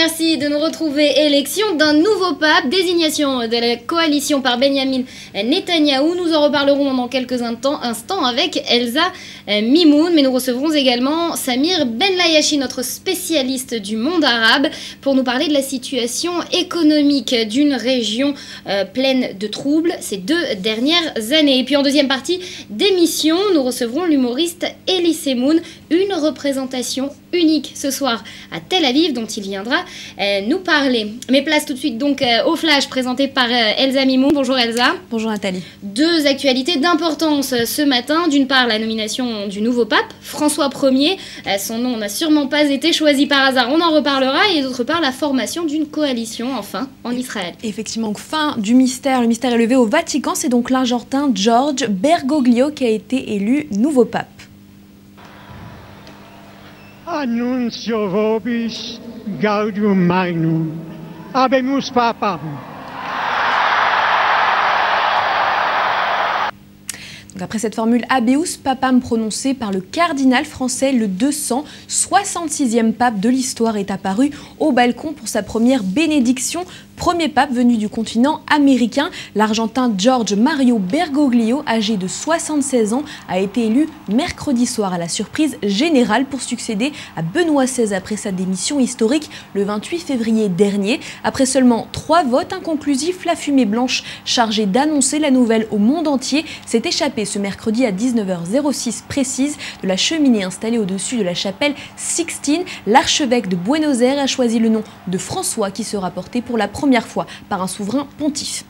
merci de nous retrouver. Élection d'un nouveau pape, désignation de la coalition par Benyamin Netanyahou. Nous en reparlerons dans quelques instants avec Elsa Mimoun. Mais nous recevrons également Samir Benlayachi, notre spécialiste du monde arabe, pour nous parler de la situation économique d'une région pleine de troubles ces 2 dernières années. Et puis en deuxième partie d'émission, nous recevrons l'humoriste Elie Semoun, une représentation unique ce soir à Tel Aviv dont il viendra nous parler. Mais place tout de suite donc au flash présenté par Elsa Mimoun. Bonjour Elsa. Bonjour Nathalie. 2 actualités d'importance ce matin. D'une part, la nomination du nouveau pape, François Ier. Son nom n'a sûrement pas été choisi par hasard, on en reparlera. Et d'autre part, la formation d'une coalition, enfin, en Israël. Effectivement, fin du mystère. Le mystère est levé au Vatican. C'est donc l'Argentin George Bergoglio qui a été élu nouveau pape. Annuncio vobis gaudium magnum, habemus papam. Donc après cette formule Habeus Papam prononcée par le cardinal français, le 266e pape de l'histoire est apparu au balcon pour sa première bénédiction. Premier pape venu du continent américain, l'Argentin George Mario Bergoglio, âgé de 76 ans, a été élu mercredi soir à la surprise générale pour succéder à Benoît XVI après sa démission historique le 28 février dernier. Après seulement 3 votes inconclusifs, la fumée blanche chargée d'annoncer la nouvelle au monde entier s'est échappée ce mercredi à 19h06 précise de la cheminée installée au-dessus de la chapelle Sixtine. L'archevêque de Buenos Aires a choisi le nom de François qui sera porté pour la première fois par un souverain pontife.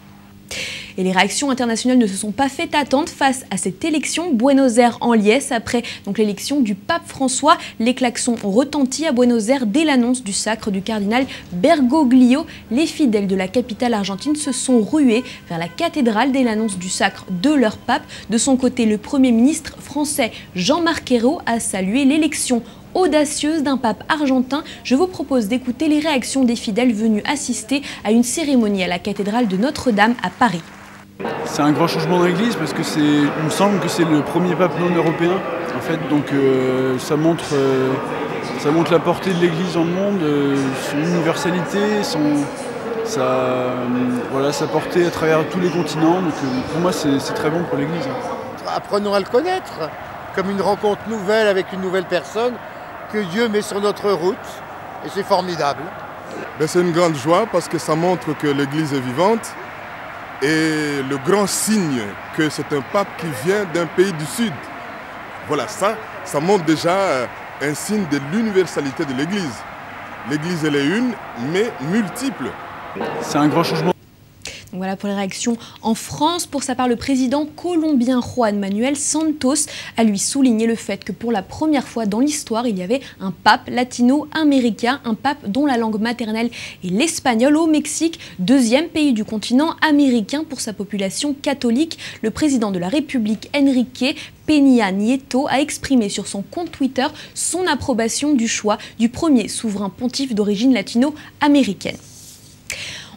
Et les réactions internationales ne se sont pas fait attendre face à cette élection. Buenos Aires en liesse après l'élection du pape François. Les klaxons ont retenti à Buenos Aires dès l'annonce du sacre du cardinal Bergoglio. Les fidèles de la capitale argentine se sont rués vers la cathédrale dès l'annonce du sacre de leur pape. De son côté, le Premier ministre français Jean-Marc Ayrault a salué l'élection audacieuse d'un pape argentin. Je vous propose d'écouter les réactions des fidèles venus assister à une cérémonie à la cathédrale de Notre-Dame à Paris. C'est un grand changement dans l'Église parce que il me semble que c'est le premier pape non européen en fait, donc ça montre la portée de l'Église dans le monde, son universalité, sa portée à travers tous les continents. Donc pour moi c'est très bon pour l'Église. Apprenons à le connaître comme une rencontre nouvelle avec une nouvelle personne que Dieu met sur notre route, et c'est formidable. C'est une grande joie parce que ça montre que l'Église est vivante et le grand signe que c'est un pape qui vient d'un pays du Sud. Voilà, ça montre déjà un signe de l'universalité de l'Église. L'Église elle est une, mais multiple. C'est un grand changement. Voilà pour les réactions en France. Pour sa part, le président colombien Juan Manuel Santos a lui souligné le fait que pour la première fois dans l'histoire, il y avait un pape latino-américain, un pape dont la langue maternelle est l'espagnol. Au Mexique, 2e pays du continent américain pour sa population catholique, le président de la République Enrique Peña Nieto a exprimé sur son compte Twitter son approbation du choix du premier souverain pontife d'origine latino-américaine.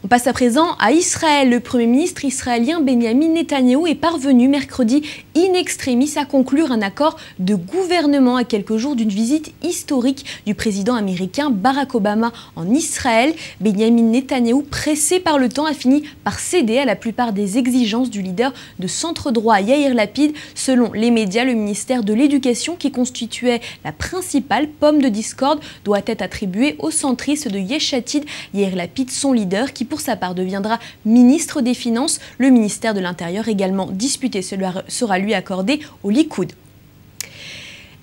On passe à présent à Israël. Le Premier ministre israélien Benyamin Netanyahou est parvenu mercredi in extremis à conclure un accord de gouvernement à quelques jours d'une visite historique du président américain Barack Obama en Israël. Benyamin Netanyahou, pressé par le temps, a fini par céder à la plupart des exigences du leader de centre-droit Yair Lapid. Selon les médias, le ministère de l'Éducation, qui constituait la principale pomme de discorde, doit être attribué au centriste de Yesh Atid, Yair Lapid, son leader, qui pour sa part deviendra ministre des Finances. Le ministère de l'Intérieur également disputé sera lui accordé au Likoud.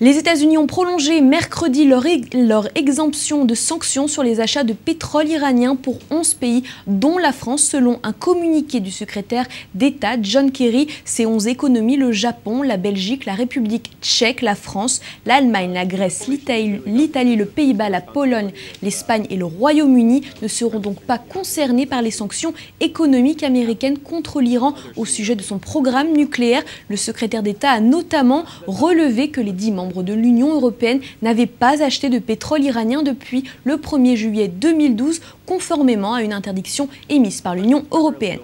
Les États-Unis ont prolongé mercredi leur exemption de sanctions sur les achats de pétrole iranien pour 11 pays, dont la France, selon un communiqué du secrétaire d'État John Kerry. Ces 11 économies, le Japon, la Belgique, la République tchèque, la France, l'Allemagne, la Grèce, l'Italie, le Pays-Bas, la Pologne, l'Espagne et le Royaume-Uni, ne seront donc pas concernés par les sanctions économiques américaines contre l'Iran au sujet de son programme nucléaire. Le secrétaire d'État a notamment relevé que les 10 membres de l'Union européenne n'avaient pas acheté de pétrole iranien depuis le 1er juillet 2012, conformément à une interdiction émise par l'Union européenne.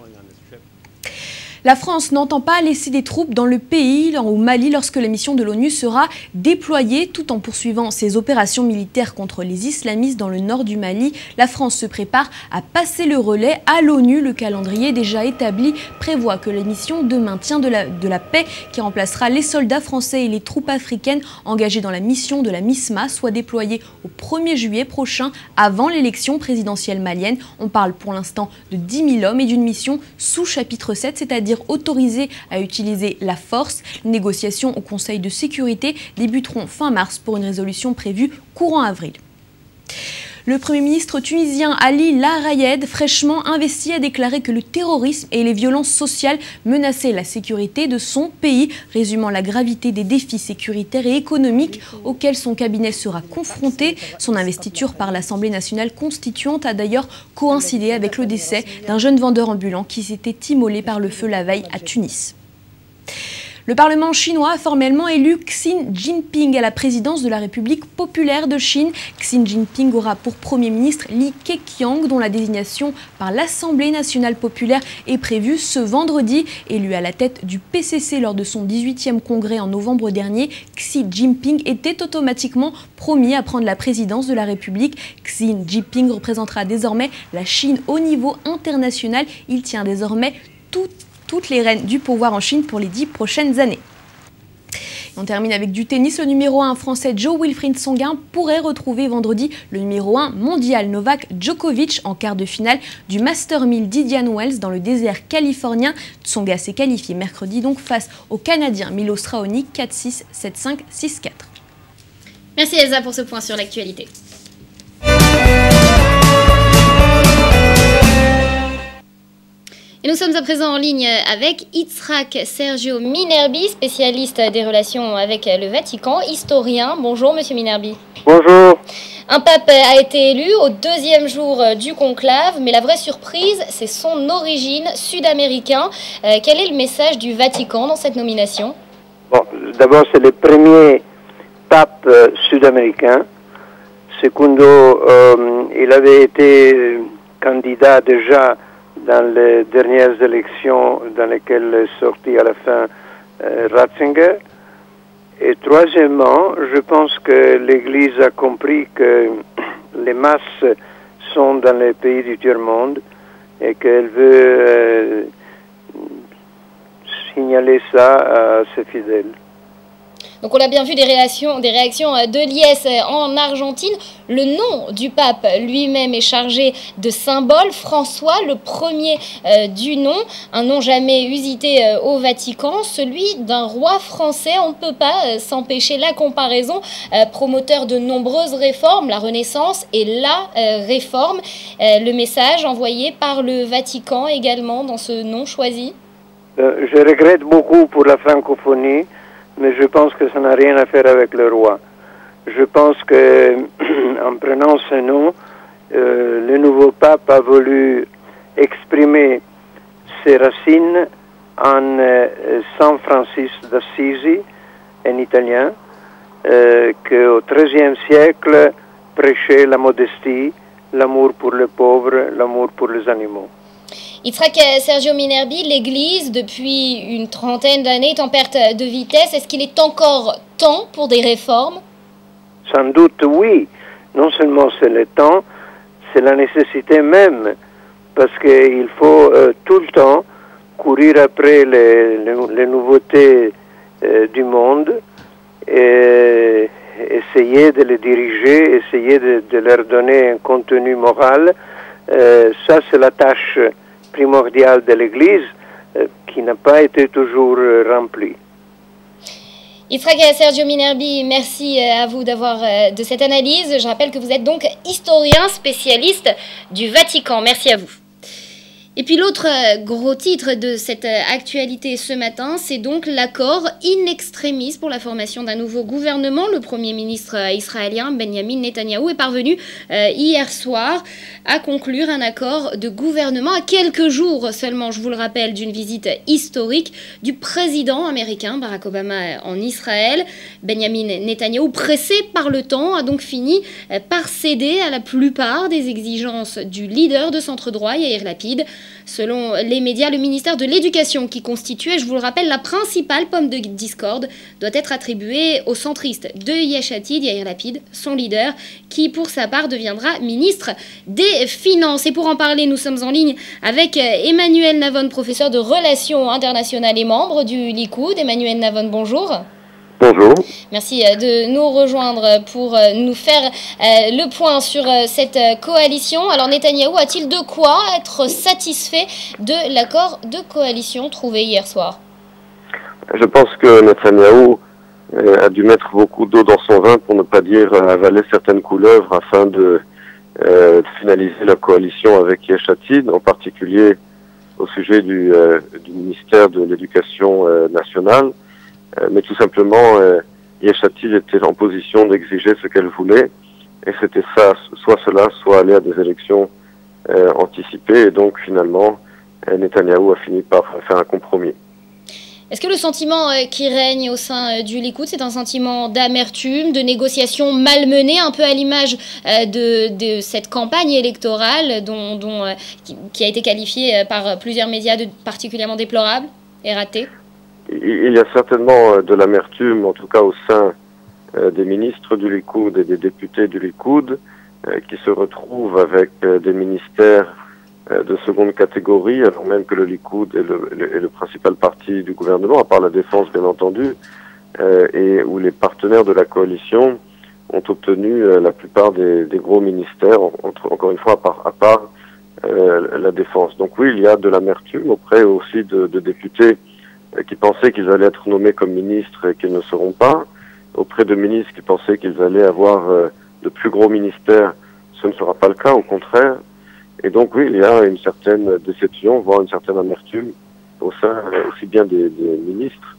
La France n'entend pas laisser des troupes dans le pays, au Mali, lorsque la mission de l'ONU sera déployée, tout en poursuivant ses opérations militaires contre les islamistes dans le nord du Mali. La France se prépare à passer le relais à l'ONU. Le calendrier déjà établi prévoit que la mission de maintien de la paix, qui remplacera les soldats français et les troupes africaines engagées dans la mission de la MISMA, soit déployée au 1er juillet prochain, avant l'élection présidentielle malienne. On parle pour l'instant de 10 000 hommes et d'une mission sous chapitre 7, c'est-à-dire autorisés à utiliser la force. Les négociations au Conseil de sécurité débuteront fin mars pour une résolution prévue courant avril. Le Premier ministre tunisien Ali Larayed, fraîchement investi, a déclaré que le terrorisme et les violences sociales menaçaient la sécurité de son pays, résumant la gravité des défis sécuritaires et économiques auxquels son cabinet sera confronté. Son investiture par l'Assemblée nationale constituante a d'ailleurs coïncidé avec le décès d'un jeune vendeur ambulant qui s'était immolé par le feu la veille à Tunis. Le Parlement chinois a formellement élu Xi Jinping à la présidence de la République populaire de Chine. Xi Jinping aura pour Premier ministre Li Keqiang, dont la désignation par l'Assemblée nationale populaire est prévue ce vendredi. Élu à la tête du PCC lors de son 18e congrès en novembre dernier, Xi Jinping était automatiquement promis à prendre la présidence de la République. Xi Jinping représentera désormais la Chine au niveau international. Il tient désormais toutes les rênes du pouvoir en Chine pour les 10 prochaines années. Et on termine avec du tennis. Le numéro 1 français Jo-Wilfried Tsonga pourrait retrouver vendredi le numéro 1 mondial Novak Djokovic en quart de finale du Master 1000 d'Indian Wells dans le désert californien. Tsonga s'est qualifié mercredi donc face au Canadien Milos Raonic 4-6, 7-5, 6-4. Merci Elsa pour ce point sur l'actualité. Et nous sommes à présent en ligne avec Yitzhak Sergio Minerbi, spécialiste des relations avec le Vatican, historien. Bonjour Monsieur Minerbi. Bonjour. Un pape a été élu au 2e jour du conclave, mais la vraie surprise, c'est son origine sud-américain. Quel est le message du Vatican dans cette nomination? Bon, d'abord, c'est le premier pape sud-américain. Secondo, il avait été candidat déjà dans les dernières élections dans lesquelles est sorti à la fin Ratzinger. Et troisièmement, je pense que l'Église a compris que les masses sont dans les pays du tiers-monde et qu'elle veut signaler ça à ses fidèles. Donc on a bien vu des réactions de liesse en Argentine. Le nom du pape lui-même est chargé de symboles. François, le premier du nom, un nom jamais usité au Vatican, celui d'un roi français. On ne peut pas s'empêcher la comparaison. Promoteur de nombreuses réformes, la Renaissance et la Réforme. Le message envoyé par le Vatican également dans ce nom choisi. Je regrette beaucoup pour la francophonie, mais je pense que ça n'a rien à faire avec le roi. Je pense que en prenant ce nom, le nouveau pape a voulu exprimer ses racines en San Francis d'Assisi, en italien, qu'au XIIIe siècle prêchait la modestie, l'amour pour les pauvres, l'amour pour les animaux. Yitzhak Sergio Minerbi, l'Église, depuis une trentaine d'années, est en perte de vitesse. Est-ce qu'il est encore temps pour des réformes? Sans doute oui. Non seulement c'est le temps, c'est la nécessité même. Parce qu'il faut tout le temps courir après les nouveautés du monde et essayer de les diriger, essayer de leur donner un contenu moral. Ça, c'est la tâche primordiale de l'Église qui n'a pas été toujours remplie. Yitzhak Sergio Minerbi, merci à vous de cette analyse. Je rappelle que vous êtes donc historien spécialiste du Vatican. Merci à vous. Et puis l'autre gros titre de cette actualité ce matin, c'est donc l'accord in extremis pour la formation d'un nouveau gouvernement. Le Premier ministre israélien Benjamin Netanyahou est parvenu hier soir à conclure un accord de gouvernement à quelques jours seulement, je vous le rappelle, d'une visite historique du président américain Barack Obama en Israël. Benjamin Netanyahou, pressé par le temps, a donc fini par céder à la plupart des exigences du leader de centre-droit Yair Lapid. Selon les médias, le ministère de l'Éducation, qui constituait, je vous le rappelle, la principale pomme de discorde, doit être attribué au centriste de Yesh Atid, Yair Lapid, son leader, qui pour sa part deviendra ministre des Finances. Et pour en parler, nous sommes en ligne avec Emmanuel Navon, professeur de relations internationales et membre du Likoud. Emmanuel Navon, bonjour. Bonjour. Merci de nous rejoindre pour nous faire le point sur cette coalition. Alors Netanyahou a-t-il de quoi être satisfait de l'accord de coalition trouvé hier soir? Je pense que Netanyahou a dû mettre beaucoup d'eau dans son vin, pour ne pas dire avaler certaines couleuvres, afin de finaliser la coalition avec Yesh Atid, en particulier au sujet du ministère de l'Éducation nationale. Mais tout simplement, Yesh Atid était en position d'exiger ce qu'elle voulait, et c'était ça, soit cela, soit aller à des élections anticipées, et donc finalement, Netanyahou a fini par faire un compromis. Est-ce que le sentiment qui règne au sein du Likoud, c'est un sentiment d'amertume, de négociations malmenées, un peu à l'image de cette campagne électorale qui a été qualifiée par plusieurs médias de particulièrement déplorable et ratée? Il y a certainement de l'amertume, en tout cas au sein des ministres du Likoud et des députés du Likoud, qui se retrouvent avec des ministères de seconde catégorie, alors même que le Likoud est le principal parti du gouvernement, à part la défense bien entendu, et où les partenaires de la coalition ont obtenu la plupart des gros ministères, encore une fois à part la défense. Donc oui, il y a de l'amertume auprès aussi de députés qui pensaient qu'ils allaient être nommés comme ministres et qu'ils ne seront pas, auprès de ministres qui pensaient qu'ils allaient avoir de plus gros ministères. Ce ne sera pas le cas, au contraire. Et donc oui, il y a une certaine déception, voire une certaine amertume au sein aussi bien des ministres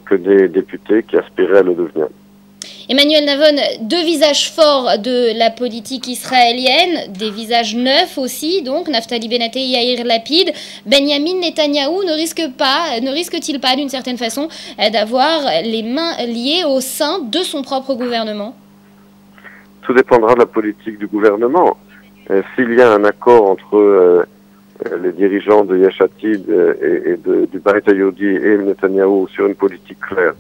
que des députés qui aspiraient à le devenir. Emmanuel Navon, deux visages forts de la politique israélienne, des visages neufs aussi, donc Naftali Bennett et Yair Lapid. Benjamin Netanyahou ne risque-t-il pas d'une certaine façon d'avoir les mains liées au sein de son propre gouvernement? Tout dépendra de la politique du gouvernement. S'il y a un accord entre les dirigeants de Yesh Atid et du Beit Yehudi et Netanyahou sur une politique claire,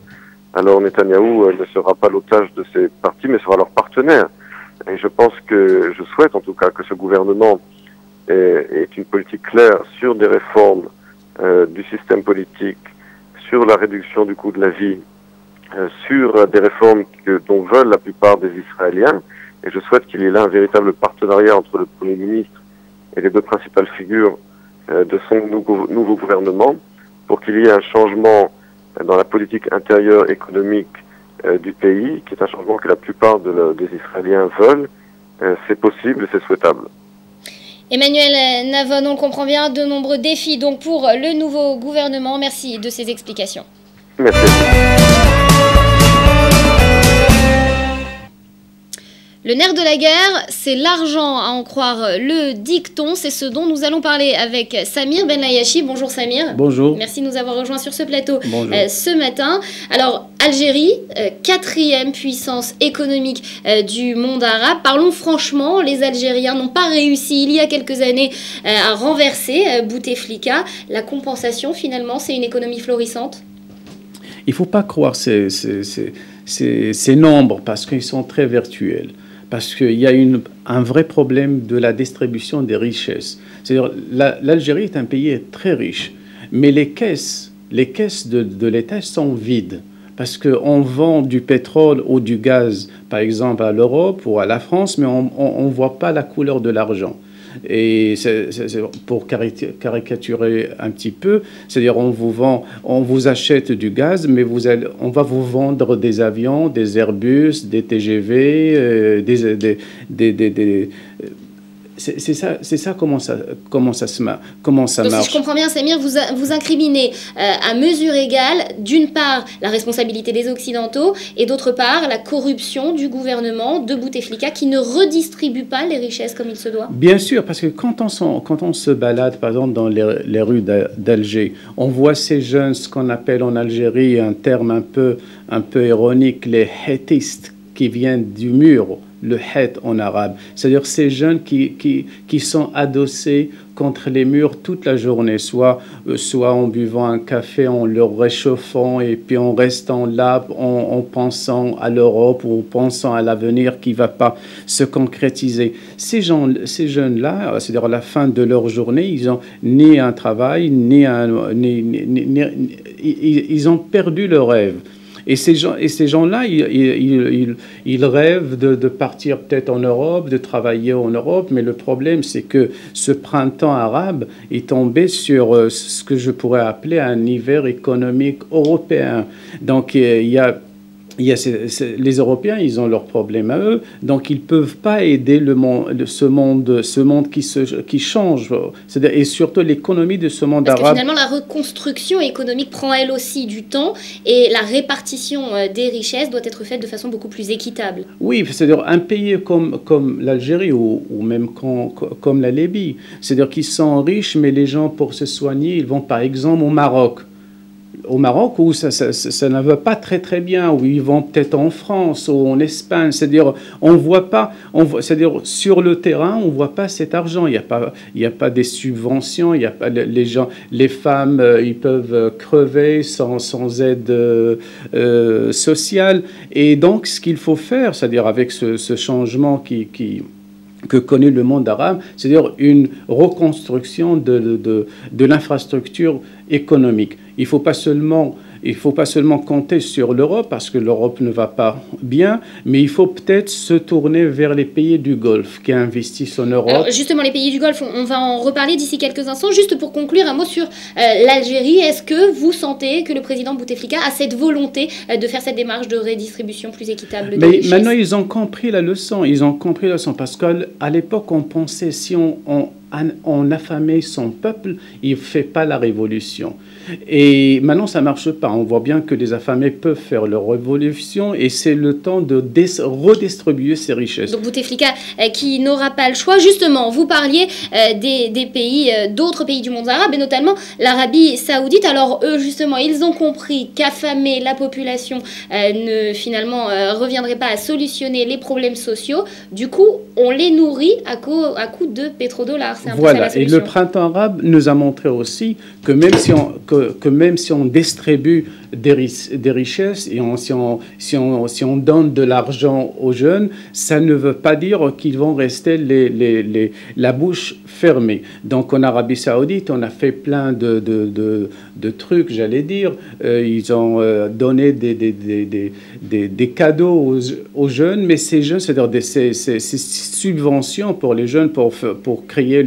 alors Netanyahou ne sera pas l'otage de ces partis, mais sera leur partenaire. Et je souhaite en tout cas que ce gouvernement ait une politique claire sur des réformes du système politique, sur la réduction du coût de la vie, sur des réformes dont veulent la plupart des Israéliens. Et je souhaite qu'il y ait là un véritable partenariat entre le Premier ministre et les deux principales figures de son nouveau gouvernement, pour qu'il y ait un changement dans la politique intérieure économique du pays, qui est un changement que la plupart des Israéliens veulent. C'est possible et c'est souhaitable. Emmanuel Navon, on comprend bien de nombreux défis donc pour le nouveau gouvernement. Merci de ces explications. Merci. Le nerf de la guerre, c'est l'argent, à en croire le dicton. C'est ce dont nous allons parler avec Samir Benlayachi. Bonjour Samir. Bonjour. Merci de nous avoir rejoints sur ce plateau ce matin. Alors, Algérie, quatrième puissance économique du monde arabe. Parlons franchement, les Algériens n'ont pas réussi il y a quelques années à renverser Bouteflika. La compensation, finalement, c'est une économie florissante? Il ne faut pas croire ces nombres parce qu'ils sont très virtuels. Parce qu'il y a un vrai problème de la distribution des richesses. C'est-à-dire, l'Algérie est un pays très riche, mais les caisses de l'État sont vides. Parce qu'on vend du pétrole ou du gaz, par exemple, à l'Europe ou à la France, mais on ne voit pas la couleur de l'argent. Et c'est pour caricaturer un petit peu, c'est-à-dire on vous achète du gaz, mais on va vous vendre des avions, des Airbus, des TGV, c'est ça comment ça marche. Si je comprends bien, Samir, vous incriminez à mesure égale, d'une part, la responsabilité des Occidentaux et d'autre part, la corruption du gouvernement de Bouteflika qui ne redistribue pas les richesses comme il se doit. Bien sûr, parce que quand on se balade, par exemple, dans les rues d'Alger, on voit ces jeunes, ce qu'on appelle en Algérie un terme un peu ironique, les hétistes, qui vient du mur, le het en arabe. C'est-à-dire ces jeunes qui sont adossés contre les murs toute la journée, soit en buvant un café, en le réchauffant, et puis en restant là, en pensant à l'Europe ou en pensant à l'avenir qui ne va pas se concrétiser. Ces jeunes-là, c'est-à-dire à la fin de leur journée, ils n'ont ni un travail, ils ont perdu le rêve. Et ces gens-là, ils rêvent de partir peut-être en Europe, de travailler en Europe, mais le problème, c'est que ce printemps arabe est tombé sur ce que je pourrais appeler un hiver économique européen. Donc, les Européens, ils ont leurs problèmes à eux, donc ils ne peuvent pas aider ce monde qui change, et surtout l'économie de ce monde arabe. Parce que finalement, la reconstruction économique prend elle aussi du temps, et la répartition des richesses doit être faite de façon beaucoup plus équitable. Oui, c'est-à-dire un pays comme l'Algérie ou même comme la Libye, c'est-à-dire qu'ils sont riches, mais les gens, pour se soigner, ils vont par exemple au Maroc. Au Maroc, où ça ne va pas très bien, où ils vont peut-être en France ou en Espagne. C'est-à-dire, c'est-à-dire sur le terrain, on ne voit pas cet argent. Il n'y a pas des subventions, il y a pas les femmes, ils peuvent crever sans aide sociale. Et donc, ce qu'il faut faire, c'est-à-dire avec ce changement que connaît le monde arabe, c'est-à-dire une reconstruction de l'infrastructure économique. Il ne faut pas seulement compter sur l'Europe, parce que l'Europe ne va pas bien, mais il faut peut-être se tourner vers les pays du Golfe qui investissent en Europe. Alors justement, les pays du Golfe, on va en reparler d'ici quelques instants. Juste pour conclure, un mot sur l'Algérie. Est-ce que vous sentez que le président Bouteflika a cette volonté de faire cette démarche de redistribution plus équitable des richesses ? Maintenant, ils ont compris la leçon. Ils ont compris la leçon, parce qu'à l'époque, on pensait si on affamait son peuple, il ne fait pas la révolution. Et maintenant, ça ne marche pas. On voit bien que les affamés peuvent faire leur révolution, et c'est le temps de redistribuer ces richesses. Donc Bouteflika qui n'aura pas le choix. Justement, vous parliez des pays, d'autres pays du monde arabe, et notamment l'Arabie saoudite. Alors eux, justement, ils ont compris qu'affamer la population finalement reviendrait pas à solutionner les problèmes sociaux. Du coup, on les nourrit à coup de pétrodollars. Voilà, et le printemps arabe nous a montré aussi que même si on distribue des richesses et si on donne de l'argent aux jeunes, ça ne veut pas dire qu'ils vont rester la bouche fermée. Donc en Arabie Saoudite, on a fait plein de trucs, j'allais dire. Ils ont donné des cadeaux aux jeunes, mais ces jeunes, c'est-à-dire ces subventions pour les jeunes pour créer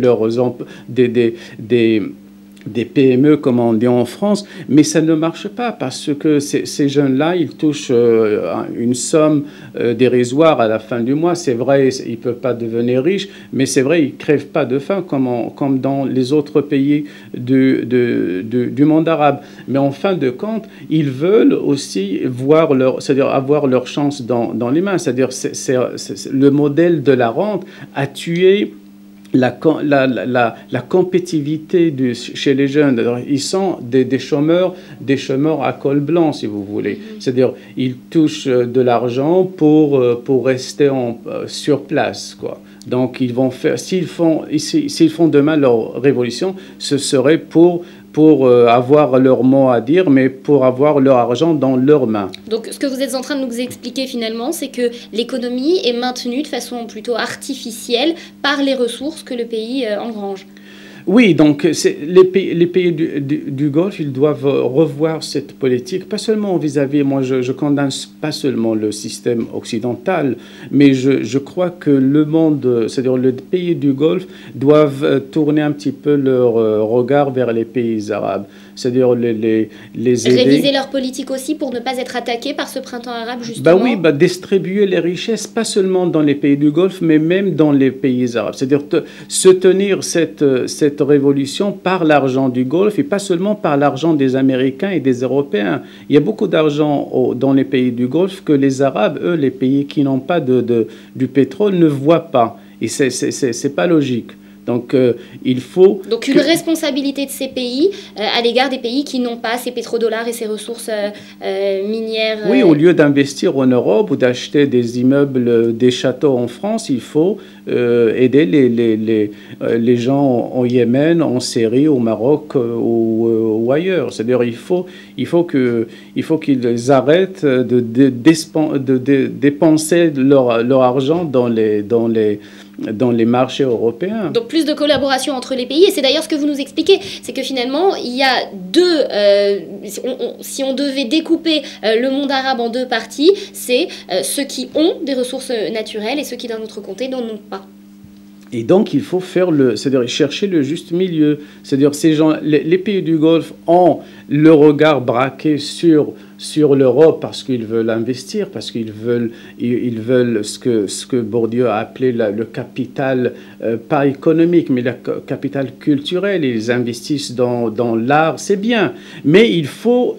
des PME, comme on dit en France, mais ça ne marche pas, parce que ces jeunes-là, ils touchent une somme dérisoire à la fin du mois. C'est vrai, ils ne peuvent pas devenir riches, mais c'est vrai, ils ne crèvent pas de faim comme dans les autres pays du monde arabe. Mais en fin de compte, ils veulent aussi c'est-à-dire avoir leur chance dans les mains. C'est-à-dire le modèle de la rente a tué la compétitivité chez les jeunes. Alors, ils sont des chômeurs à col blanc, si vous voulez. C'est-à-dire, ils touchent de l'argent pour rester sur place, quoi. Donc, ils vont faire, s'ils font demain leur révolution, ce serait pour avoir leur mot à dire, mais pour avoir leur argent dans leurs mains. Donc, ce que vous êtes en train de nous expliquer finalement, c'est que l'économie est maintenue de façon plutôt artificielle par les ressources que le pays engrange. Oui, donc les pays du Golfe, ils doivent revoir cette politique, pas seulement vis-à-vis, moi je condamne pas seulement le système occidental, mais je crois que le monde, c'est-à-dire les pays du Golfe, doivent tourner un petit peu leur regard vers les pays arabes, c'est-à-dire les aider. Réviser leur politique aussi pour ne pas être attaqués par ce printemps arabe, justement. Oui, distribuer les richesses, pas seulement dans les pays du Golfe, mais même dans les pays arabes, c'est-à-dire se tenir cette révolution par l'argent du Golfe et pas seulement par l'argent des Américains et des Européens. Il y a beaucoup d'argent dans les pays du Golfe que les Arabes, eux, les pays qui n'ont pas du pétrole, ne voient pas. Et c'est pas logique. Donc il faut... Donc une responsabilité de ces pays à l'égard des pays qui n'ont pas ces pétrodollars et ces ressources minières. Oui, au lieu d'investir en Europe ou d'acheter des immeubles, des châteaux en France, il faut aider les gens en Yémen, en Syrie, au Maroc ou ailleurs. C'est-à-dire il faut qu'ils arrêtent de dépenser leur argent dans les marchés européens. Donc plus de collaboration entre les pays, et c'est d'ailleurs ce que vous nous expliquez, c'est que finalement il y a si on devait découper le monde arabe en deux parties, c'est ceux qui ont des ressources naturelles et ceux qui d'un autre côté n'en ont pas. Et donc, il faut c'est-à-dire chercher le juste milieu. C'est-à-dire, les pays du Golfe ont le regard braqué sur l'Europe parce qu'ils veulent investir, parce qu'ils veulent ce que Bourdieu a appelé le capital, pas économique, mais le capital culturel. Ils investissent dans l'art, c'est bien. Mais il faut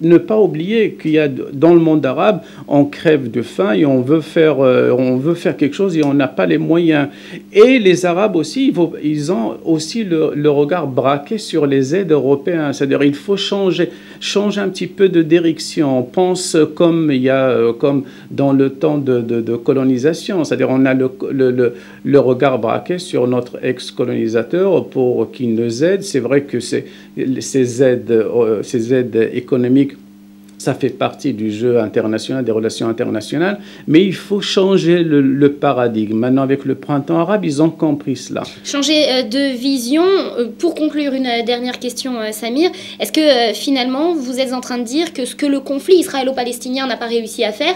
ne pas oublier qu'il y a dans le monde arabe, on crève de faim et on veut faire quelque chose et on n'a pas les moyens. Et les Arabes aussi, ils ont aussi le regard braqué sur les aides européennes. C'est-à-dire il faut changer un petit peu de direction. On pense comme dans le temps de colonisation. C'est-à-dire on a le regard braqué sur notre ex-colonisateur pour qu'il nous aide. C'est vrai que ces aides économiques, ça fait partie du jeu international, des relations internationales, mais il faut changer le paradigme. Maintenant, avec le printemps arabe, ils ont compris cela. Changer de vision. Pour conclure, une dernière question, Samir. Est-ce que finalement, vous êtes en train de dire que ce que le conflit israélo-palestinien n'a pas réussi à faire,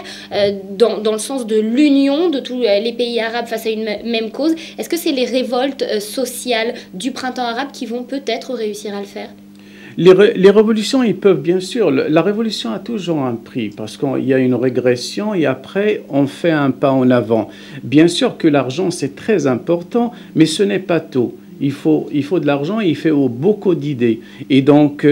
dans le sens de l'union de tous les pays arabes face à une même cause, est-ce que c'est les révoltes sociales du printemps arabe qui vont peut-être réussir à le faire ? Les révolutions, ils peuvent bien sûr. La révolution a toujours un prix parce qu'il y a une régression et après, on fait un pas en avant. Bien sûr que l'argent, c'est très important, mais ce n'est pas tout. Il faut de l'argent et il faut beaucoup d'idées. Et donc,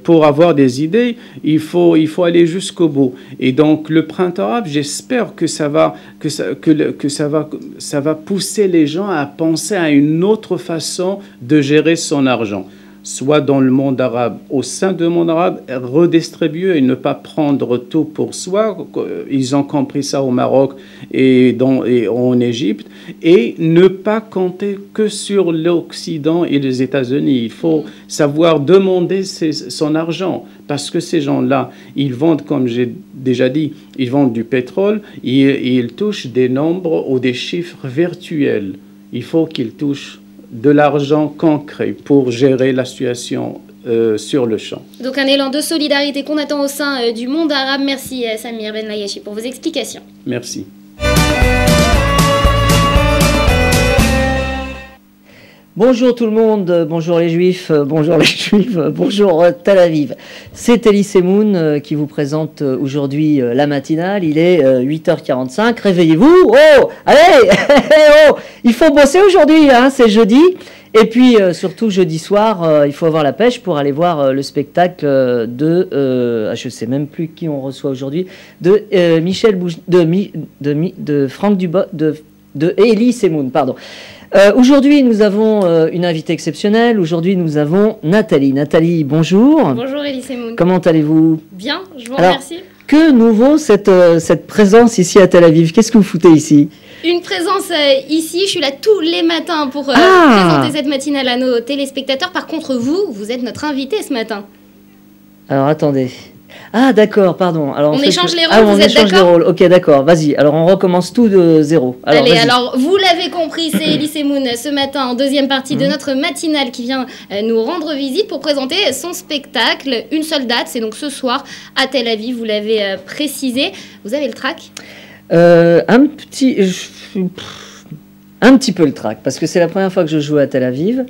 pour avoir des idées, il faut aller jusqu'au bout. Et donc, le printemps arabe, j'espère que ça va pousser les gens à penser à une autre façon de gérer son argent. Soit dans le monde arabe, au sein du monde arabe, redistribuer et ne pas prendre tout pour soi. Ils ont compris ça au Maroc et en Égypte. Et ne pas compter que sur l'Occident et les États-Unis. Il faut savoir demander son argent. Parce que ces gens-là, ils vendent, comme j'ai déjà dit, ils vendent du pétrole et ils touchent des nombres ou des chiffres virtuels. Il faut qu'ils touchent de l'argent concret pour gérer la situation sur le champ. Donc un élan de solidarité qu'on attend au sein du monde arabe. Merci Samir Benlayachi pour vos explications. Merci. Bonjour tout le monde, bonjour les Juifs, bonjour Tel Aviv. C'est Elie Semoun qui vous présente aujourd'hui la matinale. Il est 8h45, réveillez-vous. Oh, allez, oh, il faut bosser aujourd'hui, hein, c'est jeudi. Et puis surtout jeudi soir, il faut avoir la pêche pour aller voir le spectacle de, je ne sais même plus qui on reçoit aujourd'hui, de Michel Bouge, de Franck Dubos, de Elie Semoun, pardon. Aujourd'hui, nous avons une invitée exceptionnelle. Aujourd'hui, nous avons Nathalie. Nathalie, bonjour. Bonjour Elie Semoun. Comment allez-vous? Bien, je vous remercie. Que nouveau cette présence ici à Tel Aviv? Qu'est-ce que vous foutez ici? Une présence ici, je suis là tous les matins pour présenter cette matinale à nos téléspectateurs. Par contre, vous êtes notre invité ce matin. Alors, attendez. Ah, d'accord, pardon. Alors, on échange les rôles, vous êtes d'accord? Les rôles. Ok, d'accord, vas-y. Alors, on recommence tout de zéro. Alors, allez, alors, vous l'avez compris, c'est Elie Semoun ce matin, en deuxième partie de notre matinale, qui vient nous rendre visite pour présenter son spectacle. Une seule date, c'est donc ce soir à Tel Aviv, vous l'avez précisé. Vous avez le track? Un petit peu le track, parce que c'est la première fois que je joue à Tel Aviv.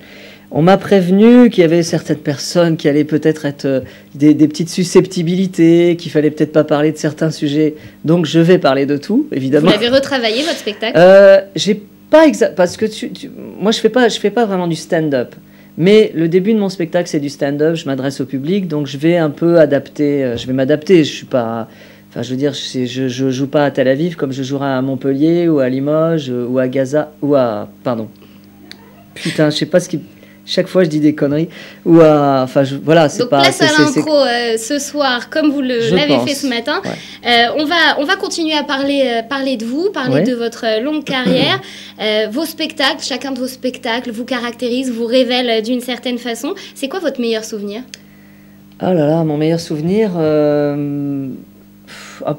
On m'a prévenu qu'il y avait certaines personnes qui allaient peut-être être des petites susceptibilités, qu'il fallait peut-être pas parler de certains sujets. Donc je vais parler de tout, évidemment. Vous avez retravaillé votre spectacle? J'ai pas parce que moi je fais pas vraiment du stand-up. Mais le début de mon spectacle c'est du stand-up. Je m'adresse au public, donc je vais un peu adapter. Je vais m'adapter. Je suis pas. Enfin, je veux dire, je joue pas à Tel Aviv comme je jouerai à Montpellier ou à Limoges ou à Gaza ou à Putain, je sais pas ce qui... Chaque fois, je dis des conneries. Ou enfin, voilà, c'est donc, pas... place à l'intro ce soir, comme vous l'avez fait ce matin. Ouais. On va continuer à parler de vous, parler de votre longue carrière. Vos spectacles, chacun de vos spectacles vous caractérise, vous révèle d'une certaine façon. C'est quoi votre meilleur souvenir? Oh là là, mon meilleur souvenir...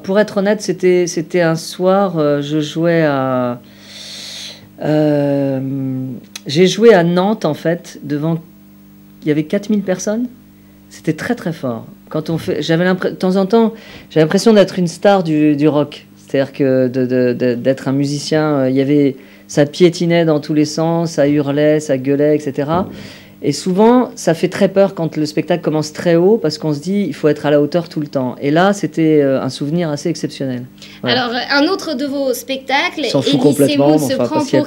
pour être honnête, c'était un soir, je jouais à... j'ai joué à Nantes, en fait, devant... Il y avait 4000 personnes. C'était très, très fort. Quand on fait... de temps en temps, j'avais l'impression d'être une star du rock. C'est-à-dire que d'être un musicien, ça piétinait dans tous les sens, ça hurlait, ça gueulait, etc. Et souvent, ça fait très peur quand le spectacle commence très haut, parce qu'on se dit, il faut être à la hauteur tout le temps. Et là, c'était un souvenir assez exceptionnel. Voilà. Alors, un autre de vos spectacles, s'en fout complètement,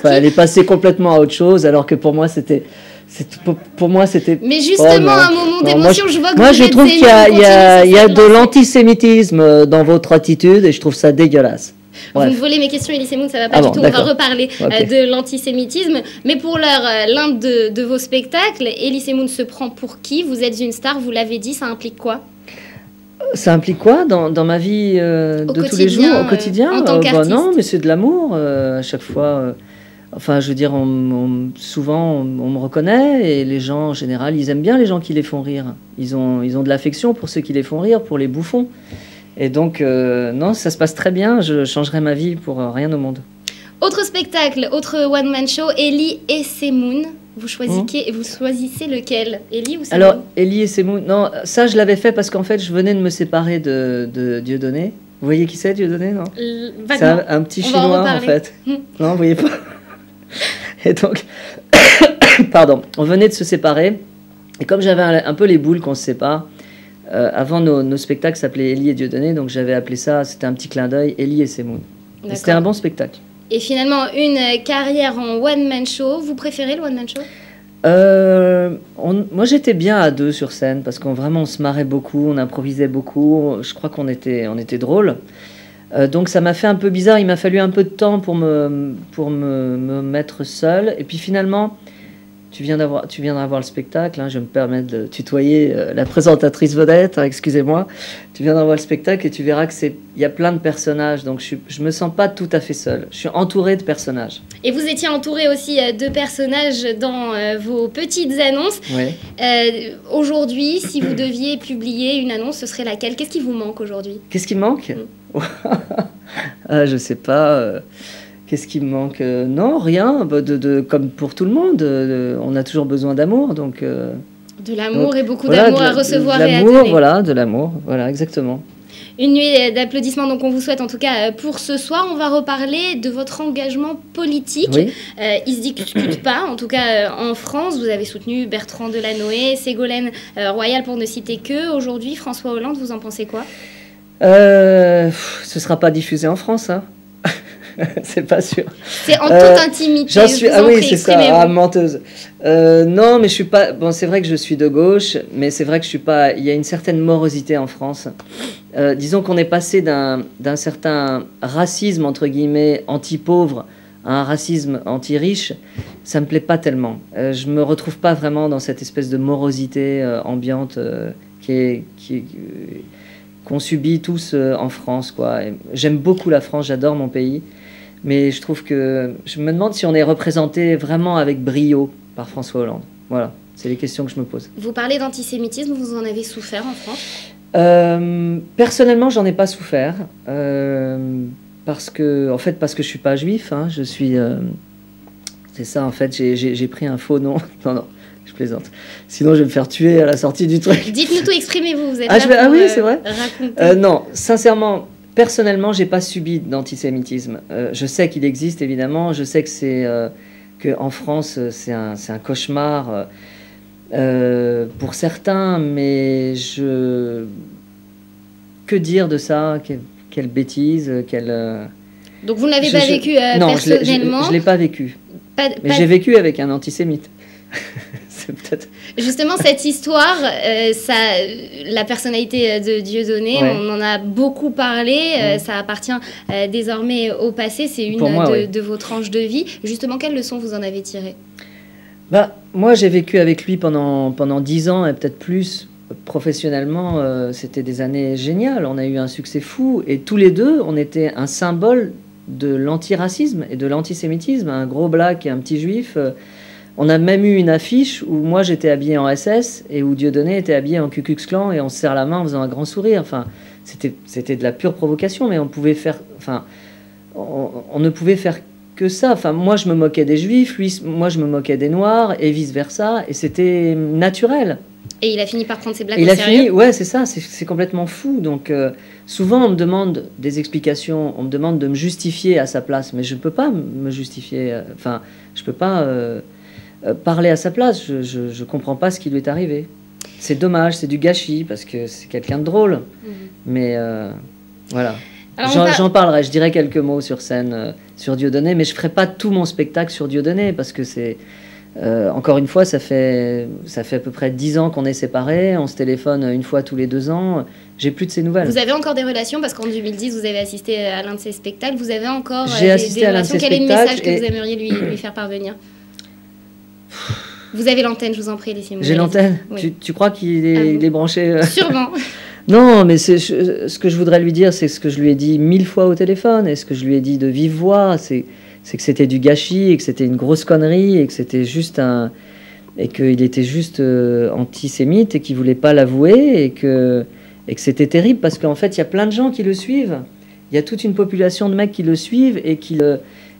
elle est passée complètement à autre chose, alors que pour moi, c'était... Mais justement, un moment d'émotion, je vois que moi, je trouve qu'il y a de l'antisémitisme dans votre attitude, et je trouve ça dégueulasse. Vous me volez mes questions, Elie Semoun, ça va pas du tout. On va reparler de l'antisémitisme. Mais pour l'heure, l'un de vos spectacles, Elie Semoun se prend pour qui? Vous êtes une star, vous l'avez dit, ça implique quoi? Ça implique quoi dans ma vie de tous les jours, au quotidien? En tant qu'artiste? Non, mais c'est de l'amour à chaque fois. Enfin, je veux dire, souvent, on me reconnaît, et les gens, en général, ils aiment bien les gens qui les font rire. Ils ont de l'affection pour ceux qui les font rire, pour les bouffons. Et donc, non, ça se passe très bien. Je changerai ma vie pour rien au monde. Autre spectacle, autre one-man show, Elie et Semoun. Vous choisissez lequel, Elie ou Semoun? Alors, Elie et Semoun, non, ça, je l'avais fait parce qu'en fait, je venais de me séparer de Dieudonné. Vous voyez qui c'est, Dieudonné, non? C'est un petit Chinois, en fait. Non, vous voyez pas? Et donc, pardon, on venait de se séparer. Et comme j'avais un peu les boules qu'on se sépare, avant nos spectacles s'appelaient Elie et Dieudonné, donc j'avais appelé ça, c'était un petit clin d'œil, Elie et Semoun. C'était un bon spectacle. Et finalement, une carrière en one-man show. Vous préférez le one-man show? Moi, j'étais bien à deux sur scène, parce qu'on vraiment on se marrait beaucoup, on improvisait beaucoup. Je crois qu'on était drôle. Donc ça m'a fait un peu bizarre. Il m'a fallu un peu de temps pour me mettre seul. Et puis finalement, tu viendras voir le spectacle. Hein, je me permets de tutoyer la présentatrice vedette. Hein, excusez-moi. Tu viendras voir le spectacle et tu verras que il y a plein de personnages. Donc je me sens pas tout à fait seul. Je suis entouré de personnages. Et vous étiez entouré aussi de personnages dans vos petites annonces. Oui. Aujourd'hui, si vous deviez publier une annonce, ce serait laquelle? Qu'est-ce qui vous manque aujourd'hui? Qu'est-ce qui me manque? Je sais pas. Qu'est-ce qui me manque? Non, rien. Comme pour tout le monde, on a toujours besoin d'amour, donc. De l'amour et beaucoup d'amour à recevoir et à donner. Voilà, de l'amour. Voilà, exactement. Une nuit d'applaudissements, donc on vous souhaite en tout cas pour ce soir. On va reparler de votre engagement politique. Oui. Il se discute pas, en tout cas en France. Vous avez soutenu Bertrand Delanoë, Ségolène Royal pour ne citer que. Aujourd'hui, François Hollande, vous en pensez quoi? Ce sera pas diffusé en France, hein. C'est pas sûr. C'est en toute intimité. Ah oui, c'est ça, menteuse. Non, mais je suis pas. Bon, c'est vrai que je suis de gauche, mais c'est vrai que je suis pas. Il y a une certaine morosité en France. Disons qu'on est passé d'un certain racisme entre guillemets anti-pauvre à un racisme anti-riche. Ça me plaît pas tellement. Je me retrouve pas vraiment dans cette espèce de morosité ambiante qu'on subit tous en France, quoi. J'aime beaucoup la France, j'adore mon pays. Mais je trouve que... Je me demande si on est représenté vraiment avec brio par François Hollande. Voilà, c'est les questions que je me pose. Vous parlez d'antisémitisme, vous en avez souffert en France? Personnellement, j'en ai pas souffert. Parce que je suis pas juif. Hein, je suis... c'est ça, en fait, j'ai pris un faux nom. Non, je plaisante. Sinon, je vais me faire tuer à la sortie du truc. Dites-nous tout, exprimez-vous. Vous êtes oui, c'est vrai. Raconter. Non, sincèrement... Personnellement, j'ai pas subi d'antisémitisme. Je sais qu'il existe, évidemment. Je sais que en France, c'est un cauchemar pour certains, mais que dire de ça? Quelle bêtise, Donc vous n'avez pas vécu personnellement? Non, je l'ai pas vécu. Mais j'ai vécu avec un antisémite. Justement, cette histoire, la personnalité de Dieudonné, on en a beaucoup parlé, ça appartient désormais au passé, c'est une de vos tranches de vie. Justement, quelles leçons vous en avez tirées? Moi, j'ai vécu avec lui pendant 10 ans et peut-être plus. Professionnellement, c'était des années géniales. On a eu un succès fou. Et tous les deux, on était un symbole de l'antiracisme et de l'antisémitisme. Un gros black et un petit juif. On a même eu une affiche où moi, j'étais habillé en SS et où Dieudonné était habillé en Ku Klux Klan et on se serre la main en faisant un grand sourire. Enfin, c'était de la pure provocation, mais on pouvait faire... Enfin, on ne pouvait faire que ça. Enfin, moi, je me moquais des juifs, moi, je me moquais des noirs, et vice-versa, et c'était naturel. Et il a fini par prendre ses blagues au sérieux. Ouais, c'est ça, c'est complètement fou. Donc, souvent, on me demande des explications, on me demande de me justifier à sa place, mais je ne peux pas me justifier. Enfin, je ne peux pas parler à sa place. Je ne comprends pas ce qui lui est arrivé. C'est dommage, c'est du gâchis, parce que c'est quelqu'un de drôle. Mais voilà. J'en parlerai, je dirai quelques mots sur scène sur Dieudonné, mais je ne ferai pas tout mon spectacle sur Dieudonné, parce que c'est... encore une fois, ça fait à peu près 10 ans qu'on est séparés, on se téléphone une fois tous les 2 ans, j'ai plus de ses nouvelles. Vous avez encore des relations, parce qu'en 2010, vous avez assisté à l'un de ses spectacles, vous avez encore des relations. Quel est le message que vous aimeriez lui faire parvenir? Vous avez l'antenne, je vous en prie, laissez-moi. J'ai l'antenne. Oui. Tu crois qu'il est branché Sûrement. Non, mais ce que je voudrais lui dire, c'est ce que je lui ai dit 1000 fois au téléphone, et ce que je lui ai dit de vive voix, c'est que c'était du gâchis, et que c'était une grosse connerie, et que c'était juste et qu'il était juste antisémite, et qu'il voulait pas l'avouer, et que c'était terrible, parce qu'en fait, il y a plein de gens qui le suivent. Il y a toute une population de mecs qui le suivent, et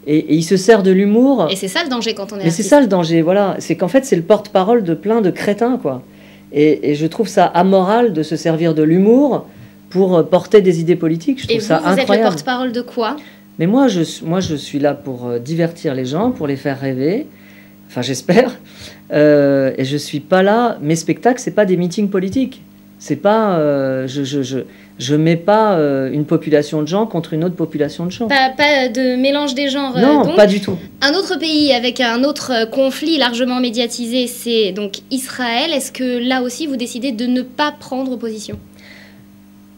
il se sert de l'humour. Et c'est ça le danger quand on est artiste. Mais c'est ça le danger, voilà. C'est qu'en fait, c'est le porte-parole de plein de crétins, quoi. Et je trouve ça amoral de se servir de l'humour pour porter des idées politiques. Je trouve ça incroyable. Vous êtes le porte-parole de quoi? Mais moi, je suis là pour divertir les gens, pour les faire rêver. Enfin, j'espère. Et je suis pas là. Mes spectacles, c'est pas des meetings politiques. C'est pas. Je mets pas une population de gens contre une autre population de gens. Pas de mélange des genres. Non, donc. Pas du tout. Un autre pays avec un autre conflit largement médiatisé, c'est donc Israël. Est-ce que là aussi, vous décidez de ne pas prendre position?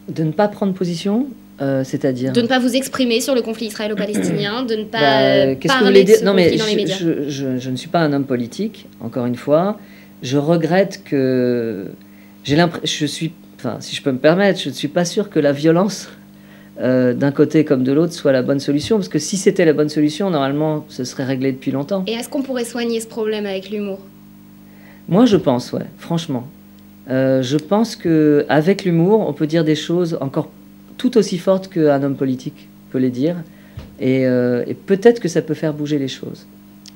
De ne pas prendre position, c'est-à-dire... De ne pas vous exprimer sur le conflit israélo-palestinien, de ne pas parler de ce conflit dans les médias. Je ne suis pas un homme politique, encore une fois. Je regrette que... je suis... Enfin, si je peux me permettre, je ne suis pas sûr que la violence, d'un côté comme de l'autre, soit la bonne solution. Parce que si c'était la bonne solution, normalement, ce serait réglé depuis longtemps. Et est-ce qu'on pourrait soigner ce problème avec l'humour? Moi, je pense, ouais, franchement. Je pense qu'avec l'humour, on peut dire des choses encore tout aussi fortes qu'un homme politique peut les dire. Et peut-être que ça peut faire bouger les choses.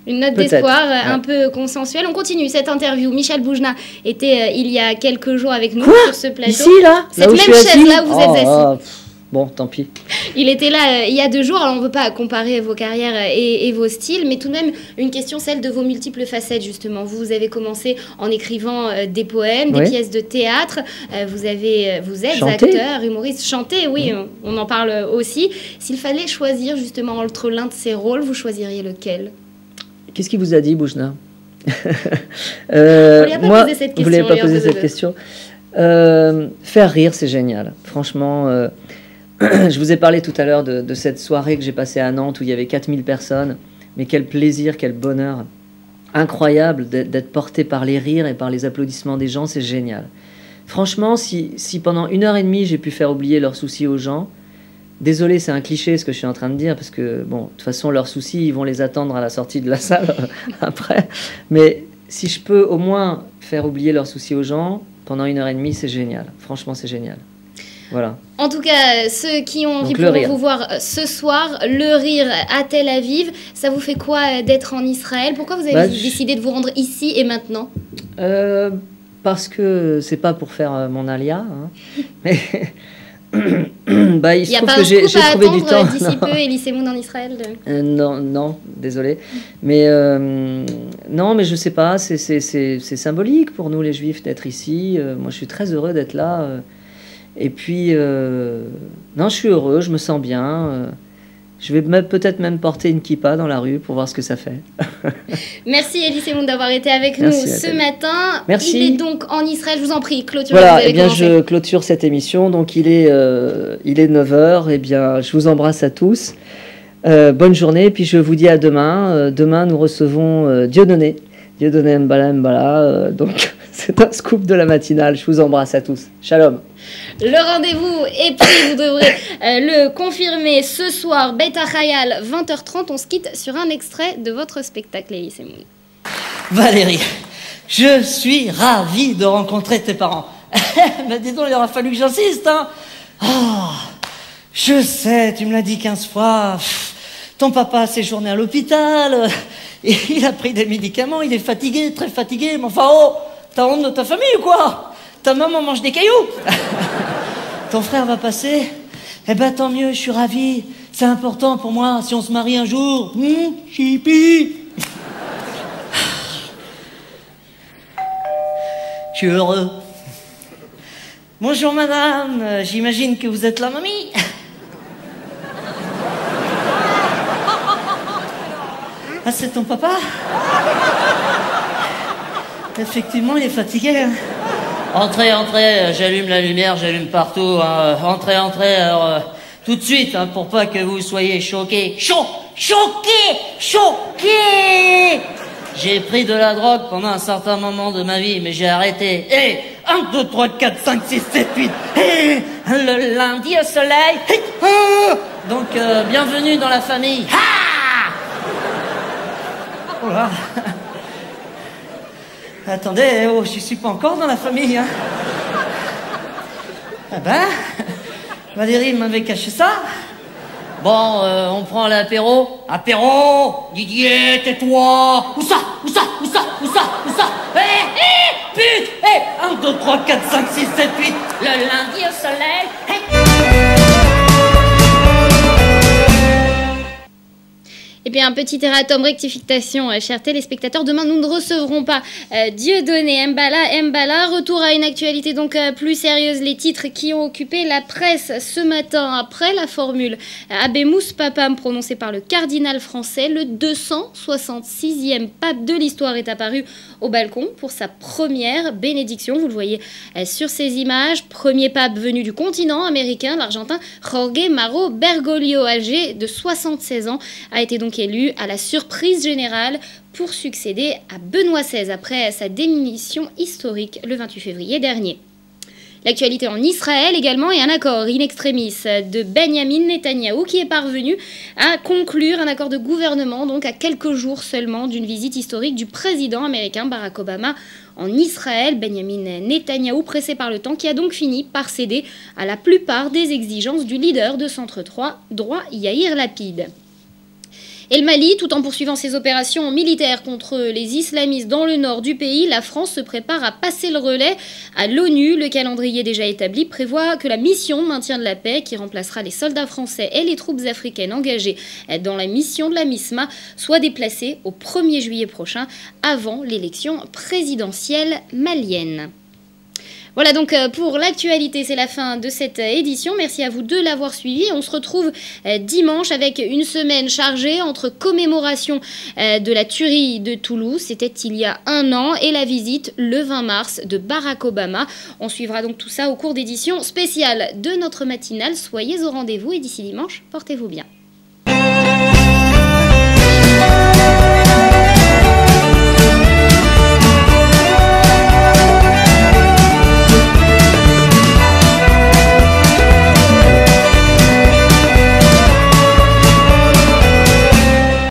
Une note d'espoir un peu consensuelle. On continue cette interview. Michel Boujna était il y a quelques jours avec nous sur ce plateau. Ici, là? Cette même chaise là où vous êtes assis. Bon, tant pis. Il était là il y a 2 jours. Alors, on ne veut pas comparer vos carrières et vos styles, mais tout de même, une question, celle de vos multiples facettes, justement. Vous avez commencé en écrivant des poèmes, des pièces de théâtre. Vous êtes acteur, humoriste. Chanter, oui, on en parle aussi. S'il fallait choisir, justement, entre l'un de ces rôles, vous choisiriez lequel? Qu'est-ce qu'il vous a dit, Boujna? On lui a pas posé cette question. Vous ne l'avez pas posé cette question. Faire rire, c'est génial. Franchement... je vous ai parlé tout à l'heure de cette soirée que j'ai passée à Nantes où il y avait 4000 personnes. Mais quel plaisir, quel bonheur. Incroyable d'être porté par les rires et par les applaudissements des gens, c'est génial. Franchement, si pendant 1h30 j'ai pu faire oublier leurs soucis aux gens, désolé, c'est un cliché ce que je suis en train de dire, parce que, bon, de toute façon, leurs soucis, ils vont les attendre à la sortie de la salle après. Mais si je peux au moins faire oublier leurs soucis aux gens pendant 1h30, c'est génial. Franchement, c'est génial. Voilà. En tout cas, ceux qui ont envie pourront vous voir ce soir, le rire à Tel Aviv. Ça vous fait quoi d'être en Israël? Pourquoi vous avez décidé de vous rendre ici et maintenant? Parce que c'est pas pour faire mon alia. Hein. Mais il se trouve que j'ai trouvé du temps. D'ici peu, Elie Semoun en Israël non, désolé. Mais non, mais je sais pas. C'est symbolique pour nous les Juifs d'être ici. Moi, je suis très heureux d'être là. Et puis, non, je suis heureux, je me sens bien. Je vais peut-être même porter une kippa dans la rue pour voir ce que ça fait. Merci Elie Semoun d'avoir été avec nous ce matin. Merci. Il est donc en Israël, je vous en prie, clôture. Voilà, eh bien, je clôture cette émission. Donc, il est 9h. Eh bien, je vous embrasse à tous. Bonne journée. Et puis, je vous dis à demain. Demain, nous recevons Dieudonné Dieudonné Mbala. Donc, c'est un scoop de la matinale. Je vous embrasse à tous. Shalom. Le rendez-vous est pris, vous devrez le confirmer ce soir. Beit HaChayal, 20h30. On se quitte sur un extrait de votre spectacle, Elise Moon. Valérie, je suis ravie de rencontrer tes parents. Mais dis donc, il aura fallu que j'insiste, hein. Oh, je sais, tu me l'as dit 15 fois. Ton papa a séjourné à l'hôpital. Il a pris des médicaments, il est fatigué, très fatigué. Mais enfin, oh, t'as honte de ta famille ou quoi? Ta maman mange des cailloux. Ton frère va passer. Eh ben, tant mieux, je suis ravie. C'est important pour moi, si on se marie un jour. Chipi. Je suis heureux. Bonjour madame, j'imagine que vous êtes la mamie. Ah, c'est ton papa? Effectivement, il est fatigué. Hein. Entrez, entrez, j'allume la lumière, j'allume partout. Hein. Entrez, entrez, alors, tout de suite, hein, pour pas que vous soyez choqués. Choqués. J'ai pris de la drogue pendant un certain moment de ma vie, mais j'ai arrêté. 1, 2, 3, 4, 5, 6, 7, 8. Le lundi au soleil. Donc, bienvenue dans la famille. Oh là. Attendez, oh, je suis pas encore dans la famille. Hein. Ah ben, Valérie m'avait caché ça. Bon, on prend l'apéro. Apéro, Didier, tais-toi. Où ça? Pute. 1, 2, 3, 4, 5, 6, 7, 8. Le lundi au soleil. Et puis un petit erratum, rectification, chers téléspectateurs. Demain, nous ne recevrons pas Dieudonné Mbala. Retour à une actualité donc plus sérieuse. Les titres qui ont occupé la presse ce matin après la formule Habemus Papam prononcée par le cardinal français. Le 266e pape de l'histoire est apparu au balcon pour sa première bénédiction. Vous le voyez sur ces images. Premier pape venu du continent américain, l'Argentin Jorge Mauro Bergoglio, âgé de 76 ans, a été donc élu à la surprise générale pour succéder à Benoît XVI après sa démission historique le 28 février dernier. L'actualité en Israël également et un accord in extremis de Benjamin Netanyahou qui est parvenu à conclure un accord de gouvernement donc à quelques jours seulement d'une visite historique du président américain Barack Obama en Israël. Benjamin Netanyahou, pressé par le temps, qui a donc fini par céder à la plupart des exigences du leader de centre droit Yair Lapid. Et le Mali, tout en poursuivant ses opérations militaires contre les islamistes dans le nord du pays, la France se prépare à passer le relais à l'ONU. Le calendrier déjà établi prévoit que la mission de maintien de la paix, qui remplacera les soldats français et les troupes africaines engagées dans la mission de la MISMA, soit déplacée au 1er juillet prochain, avant l'élection présidentielle malienne. Voilà donc pour l'actualité, c'est la fin de cette édition. Merci à vous de l'avoir suivi. On se retrouve dimanche avec une semaine chargée entre commémoration de la tuerie de Toulouse, c'était il y a un an, et la visite le 20 mars de Barack Obama. On suivra donc tout ça au cours d'éditions spéciales de notre matinale. Soyez au rendez-vous et d'ici dimanche, portez-vous bien.